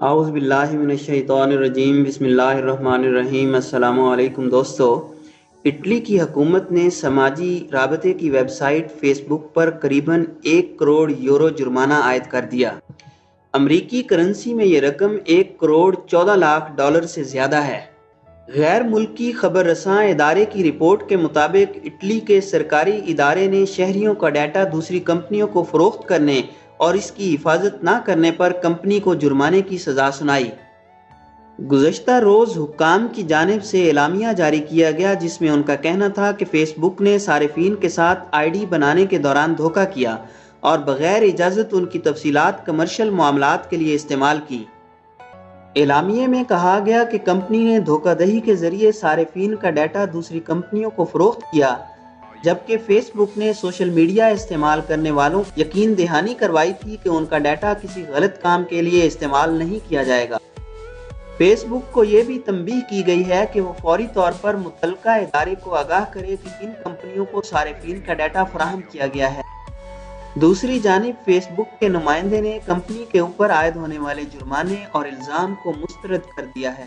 اعوذ باللہ من الشیطان الرجیم، بسم اللہ الرحمن الرحیم۔ السلام علیکم دوستو۔ اٹلی کی حکومت نے سماجی رابطے کی ویب سائٹ فیس بک پر قریباً 1 کروڑ یورو جرمانہ عائد کر دیا۔ امریکی کرنسی میں یہ رقم 1 کروڑ 14 لاکھ ڈالر سے زیادہ ہے۔ غیر ملکی خبر رساں ادارے کی رپورٹ کے مطابق اٹلی کے سرکاری ادارے نے شہریوں کا ڈیٹا دوسری کمپنیوں کو فروخت کرنے اور اس کی حفاظت نہ کرنے پر کمپنی کو جرمانے کی سزا سنائی۔ گزشتہ روز حکام کی جانب سے اعلامیہ جاری کیا گیا جس میں ان کا کہنا تھا کہ فیس بک نے صارفین کے ساتھ آئی ڈی بنانے کے دوران دھوکہ کیا اور بغیر اجازت ان کی تفصیلات کمرشل معاملات کے لیے استعمال کی۔ اعلامیے میں کہا گیا کہ کمپنی نے دھوکہ دہی کے ذریعے صارفین کا ڈیٹا دوسری کمپنیوں کو فروخت کیا، جبکہ فیس بک نے سوشل میڈیا استعمال کرنے والوں کو یقین دہانی کروائی تھی کہ ان کا ڈیٹا کسی غلط کام کے لیے استعمال نہیں کیا جائے گا۔ فیس بک کو یہ بھی تنبیہ کی گئی ہے کہ وہ فوری طور پر متعلقہ ادارے کو آگاہ کرے کہ کن کمپنیوں کو صارفین کا ڈیٹا فراہم کیا گیا ہے۔ دوسری جانب فیس بک کے نمائندے نے کمپنی کے اوپر عائد ہونے والے جرمانے اور الزام کو مسترد کر دیا ہے۔